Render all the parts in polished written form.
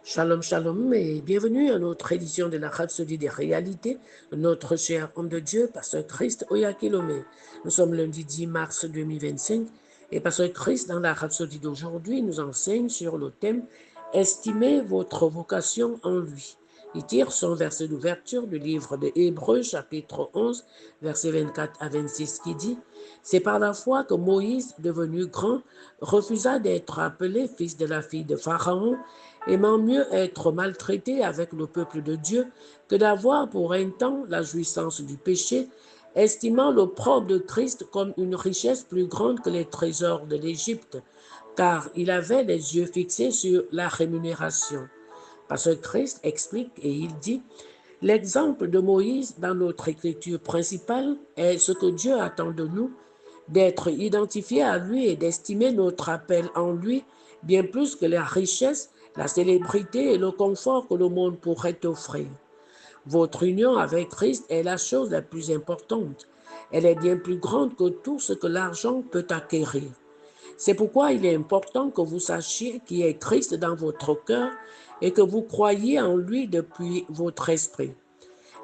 Shalom, shalom et bienvenue à notre édition de la Rhapsodie des réalités, notre cher homme de Dieu, Pasteur Christ Oyakilome. Nous sommes lundi 10 mars 2025 et Pasteur Christ, dans la Rhapsodie d'aujourd'hui, nous enseigne sur le thème « Estimez votre vocation en lui ». Il tire son verset d'ouverture du livre de Hébreux, chapitre 11, versets 24 à 26, qui dit « C'est par la foi que Moïse, devenu grand, refusa d'être appelé fils de la fille de Pharaon, aimant mieux être maltraité avec le peuple de Dieu que d'avoir pour un temps la jouissance du péché, estimant l'opprobre de Christ comme une richesse plus grande que les trésors de l'Égypte, car il avait les yeux fixés sur la rémunération. Parce que Christ explique et il dit, l'exemple de Moïse dans notre écriture principale est ce que Dieu attend de nous, d'être identifié à lui et d'estimer notre appel en lui bien plus que la richesse, la célébrité et le confort que le monde pourrait offrir. Votre union avec Christ est la chose la plus importante. Elle est bien plus grande que tout ce que l'argent peut acquérir. C'est pourquoi il est important que vous sachiez qui est Christ dans votre cœur et que vous croyiez en lui depuis votre esprit.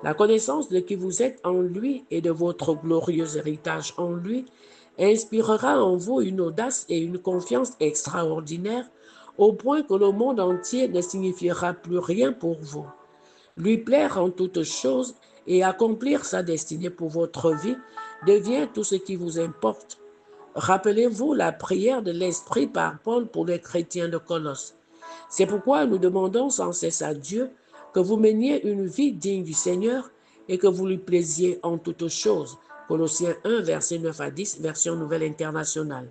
La connaissance de qui vous êtes en lui et de votre glorieux héritage en lui inspirera en vous une audace et une confiance extraordinaires au point que le monde entier ne signifiera plus rien pour vous. Lui plaire en toutes choses et accomplir sa destinée pour votre vie devient tout ce qui vous importe. Rappelez-vous la prière de l'Esprit par Paul pour les chrétiens de Colosse. C'est pourquoi nous demandons sans cesse à Dieu que vous meniez une vie digne du Seigneur et que vous lui plaisiez en toutes choses. Colossiens 1, versets 9 à 10, version Nouvelle Internationale.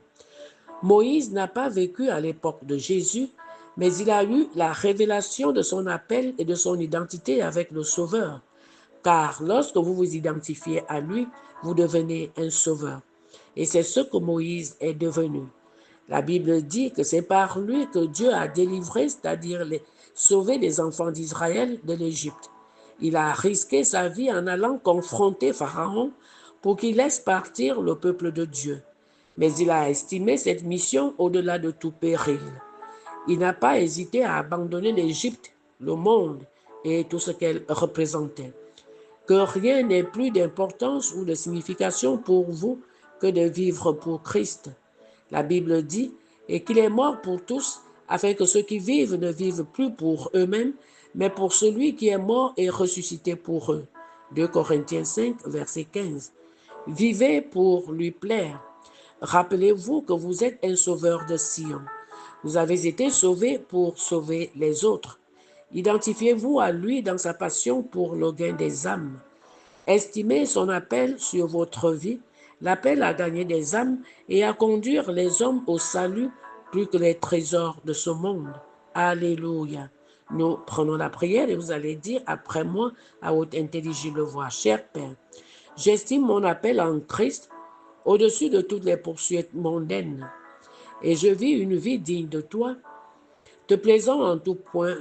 Moïse n'a pas vécu à l'époque de Jésus, mais il a eu la révélation de son appel et de son identité avec le Sauveur. Car lorsque vous vous identifiez à lui, vous devenez un sauveur. Et c'est ce que Moïse est devenu. La Bible dit que c'est par lui que Dieu a délivré, c'est-à-dire sauvé les enfants d'Israël de l'Égypte. Il a risqué sa vie en allant confronter Pharaon pour qu'il laisse partir le peuple de Dieu. Mais il a estimé cette mission au-delà de tout péril. Il n'a pas hésité à abandonner l'Égypte, le monde et tout ce qu'elle représentait. Que rien n'ait plus d'importance ou de signification pour vous que de vivre pour Christ. La Bible dit, et qu'il est mort pour tous, afin que ceux qui vivent ne vivent plus pour eux-mêmes, mais pour celui qui est mort et ressuscité pour eux. 2 Corinthiens 5, verset 15. Vivez pour lui plaire. Rappelez-vous que vous êtes un sauveur de Sion. Vous avez été sauvés pour sauver les autres. Identifiez-vous à lui dans sa passion pour le gain des âmes. Estimez son appel sur votre vie, l'appel à gagner des âmes et à conduire les hommes au salut plus que les trésors de ce monde. Alléluia. Nous prenons la prière et vous allez dire après moi à haute intelligible voix, cher Père, j'estime mon appel en Christ au-dessus de toutes les poursuites mondaines et je vis une vie digne de toi, te plaisant en tout point,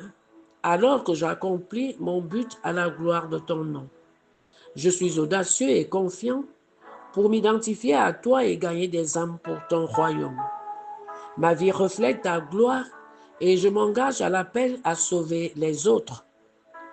alors que j'accomplis mon but à la gloire de ton nom. Je suis audacieux et confiant pour m'identifier à toi et gagner des âmes pour ton royaume. Ma vie reflète ta gloire et je m'engage à l'appel à sauver les autres.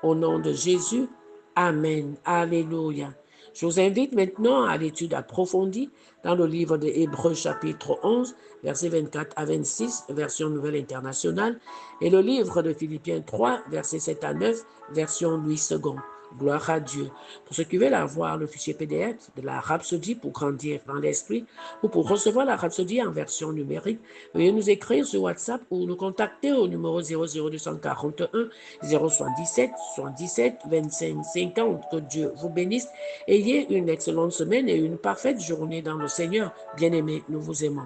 Au nom de Jésus, Amen. Alléluia. Je vous invite maintenant à l'étude approfondie dans le livre de Hébreux chapitre 11, versets 24 à 26, version Nouvelle Internationale, et le livre de Philippiens 3, versets 7 à 9, version Louis II. Gloire à Dieu. Pour ceux qui veulent avoir le fichier PDF de la Rhapsodie pour grandir dans l'esprit ou pour recevoir la Rhapsodie en version numérique, veuillez nous écrire sur WhatsApp ou nous contacter au numéro 00241 077 77 25 50. Que Dieu vous bénisse. Ayez une excellente semaine et une parfaite journée dans le Seigneur. Bien-aimés, nous vous aimons.